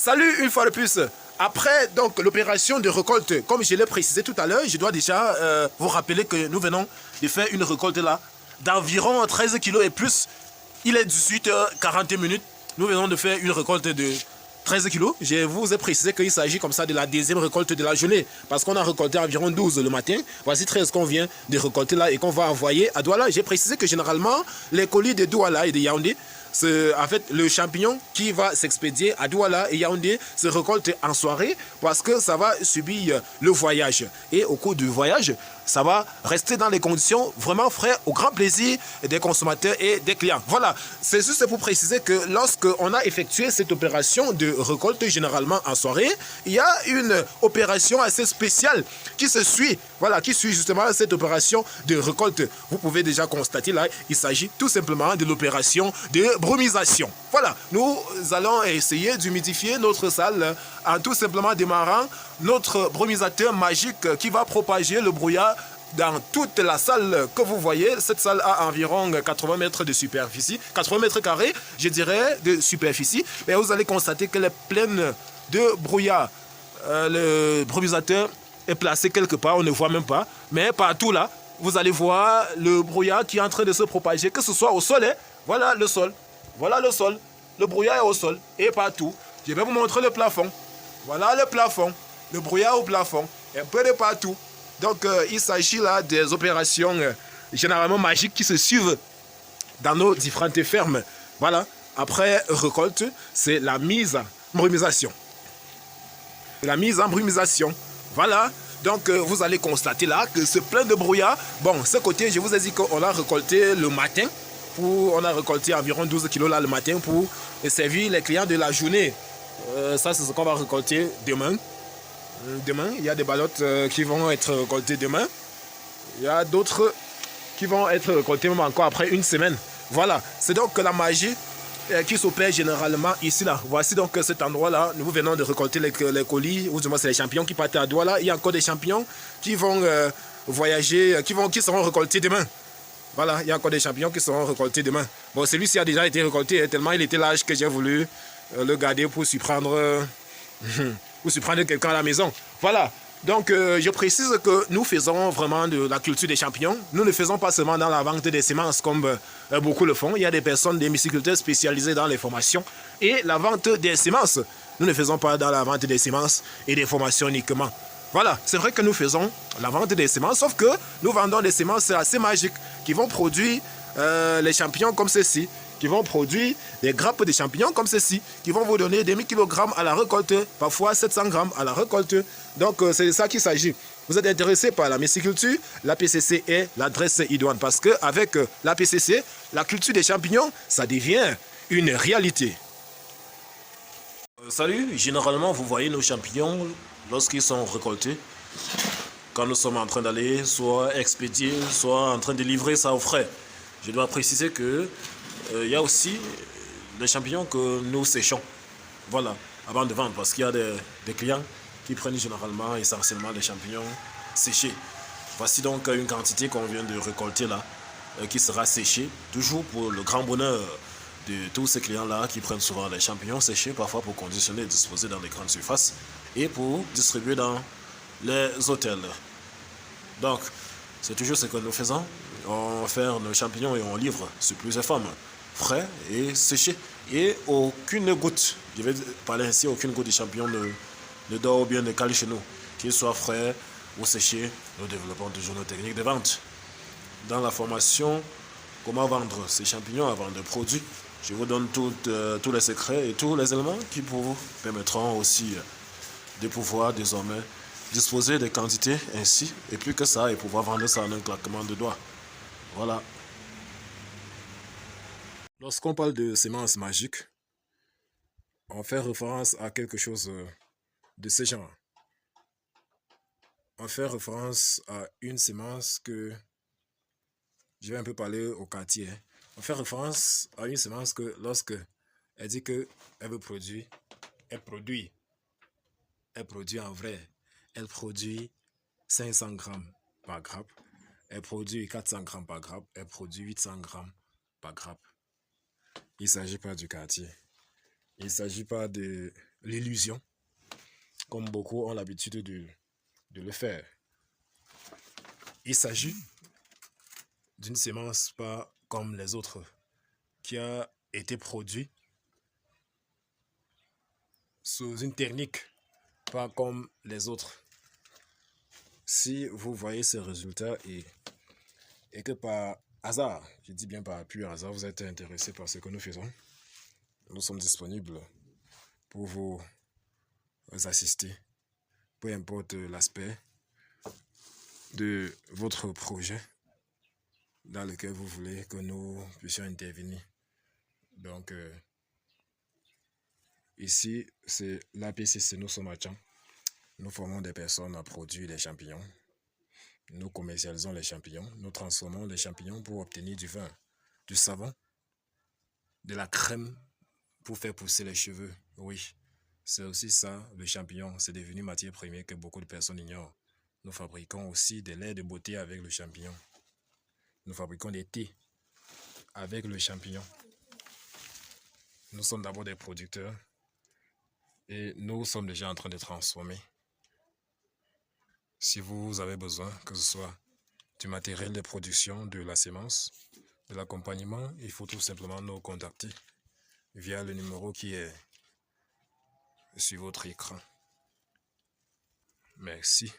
Salut une fois de plus. Après donc l'opération de récolte, comme je l'ai précisé tout à l'heure, je dois déjà vous rappeler que nous venons de faire une récolte là d'environ 13 kilos et plus. Il est 18h40. Nous venons de faire une récolte de 13 kilos. Je vous ai précisé qu'il s'agit comme ça de la deuxième récolte de la journée. Parce qu'on a récolté environ 12 le matin. Voici 13 qu'on vient de récolter là et qu'on va envoyer à Douala. J'ai précisé que généralement, les colis de Douala et de Yaoundé, en fait, le champignon qui va s'expédier à Douala et Yaoundé se récolte en soirée parce que ça va subir le voyage. Et au cours du voyage, ça va rester dans les conditions vraiment frais au grand plaisir des consommateurs et des clients. Voilà, c'est juste pour préciser que lorsqu'on a effectué cette opération de récolte généralement en soirée, il y a une opération assez spéciale qui se suit. Voilà, qui suit justement cette opération de récolte. Vous pouvez déjà constater là, il s'agit tout simplement de l'opération de brumisation. Voilà, nous allons essayer d'humidifier notre salle en tout simplement démarrant notre brumisateur magique qui va propager le brouillard dans toute la salle que vous voyez. Cette salle a environ 80 mètres de superficie, 80 mètres carrés, je dirais, de superficie. Et vous allez constater qu'elle est pleine de brouillard. Le brumisateur est placé quelque part, on ne voit même pas. Mais partout là, vous allez voir le brouillard qui est en train de se propager, que ce soit au sol. Voilà le sol. Voilà le sol. Le brouillard est au sol et partout. Je vais vous montrer le plafond. Voilà le plafond. Le brouillard au plafond. Un peu de partout. Donc, il s'agit là des opérations généralement magiques qui se suivent dans nos différentes fermes. Voilà. Après récolte, c'est la mise en brumisation. La mise en brumisation. Voilà. Donc, vous allez constater là que c'est plein de brouillard. Bon, ce côté, je vous ai dit qu'on a récolté le matin. On a récolté environ 12 kilos là le matin pour servir les clients de la journée. Ça, c'est ce qu'on va récolter demain. Demain, il y a des ballottes qui vont être récoltées demain. Il y a d'autres qui vont être récoltées même encore après une semaine. Voilà, c'est donc la magie qui s'opère généralement ici là. Voici donc cet endroit là. Nous venons de récolter les colis, ou du moins c'est les champignons qui partent à Douala. Il y a encore des champignons qui vont voyager, qui seront récoltés demain. Voilà, il y a encore des champignons qui seront récoltés demain. Bon, celui-ci a déjà été récolté, tellement il était large que j'ai voulu le garder pour surprendre quelqu'un à la maison. Voilà, donc je précise que nous faisons vraiment de la culture des champignons. Nous ne faisons pas seulement dans la vente des semences comme beaucoup le font. Il y a des personnes, des myciculteurs spécialisés dans les formations et la vente des semences. Nous ne faisons pas dans la vente des semences et des formations uniquement. Voilà, c'est vrai que nous faisons la vente des semences, sauf que nous vendons des semences assez magiques qui vont produire les champignons comme ceci, qui vont produire des grappes de champignons comme ceci, qui vont vous donner des 1000 kg à la récolte, parfois 700 grammes à la récolte. Donc c'est de ça qu'il s'agit. Vous êtes intéressé par la myciculture, la PCC est l'adresse idoine parce qu'avec la PCC, la culture des champignons, ça devient une réalité. Salut, généralement vous voyez nos champignons lorsqu'ils sont récoltés, quand nous sommes en train d'aller soit expédier, soit en train de livrer ça aux frais. Je dois préciser que il y a aussi les champignons que nous séchons, voilà, avant de vendre, parce qu'il y a des clients qui prennent généralement, essentiellement des champignons séchés. Voici donc une quantité qu'on vient de récolter là, qui sera séchée, toujours pour le grand bonheur de tous ces clients-là qui prennent souvent les champignons séchés, parfois pour conditionner et disposer dans les grandes surfaces, et pour distribuer dans les hôtels. Donc, c'est toujours ce que nous faisons. On fait nos champignons et on livre sur plusieurs formes, frais et séchés. Et aucune goutte, je vais parler ainsi, aucune goutte de champignon ne dort ou bien ne cale chez nous. Qu'il soit frais ou séché, nous développons toujours nos techniques de vente. Dans la formation, comment vendre ces champignons avant de produire, je vous donne tous les secrets et tous les éléments qui vous permettront aussi de pouvoir désormais disposer des quantités ainsi, et plus que ça, et pouvoir vendre ça en un claquement de doigts. Voilà. Lorsqu'on parle de semences magiques, on fait référence à quelque chose de ce genre. On fait référence à une semence que je vais un peu parler au quartier. On fait référence à une semence que lorsque elle dit qu'elle veut produire, elle produit. Elle produit en vrai. Elle produit 500 grammes par grappe. Elle produit 400 grammes par grappe. Elle produit 800 grammes par grappe. Il ne s'agit pas du quartier. Il ne s'agit pas de l'illusion, comme beaucoup ont l'habitude de le faire. Il s'agit d'une semence pas comme les autres, qui a été produite sous une technique pas comme les autres. Si vous voyez ces résultats et que par hasard, je dis bien par pur hasard, vous êtes intéressé par ce que nous faisons, nous sommes disponibles pour vous assister, peu importe l'aspect de votre projet dans lequel vous voulez que nous puissions intervenir. Donc, ici, c'est l'APCC, nous sommes à Tchang. Nous formons des personnes à produire des champignons. Nous commercialisons les champignons. Nous transformons les champignons pour obtenir du vin, du savon, de la crème pour faire pousser les cheveux. Oui, c'est aussi ça, le champignon. C'est devenu matière première que beaucoup de personnes ignorent. Nous fabriquons aussi des laits de beauté avec le champignon. Nous fabriquons des thés avec le champignon. Nous sommes d'abord des producteurs et nous sommes déjà en train de transformer. Si vous avez besoin, que ce soit du matériel de production, de la semence, de l'accompagnement, il faut tout simplement nous contacter via le numéro qui est sur votre écran. Merci.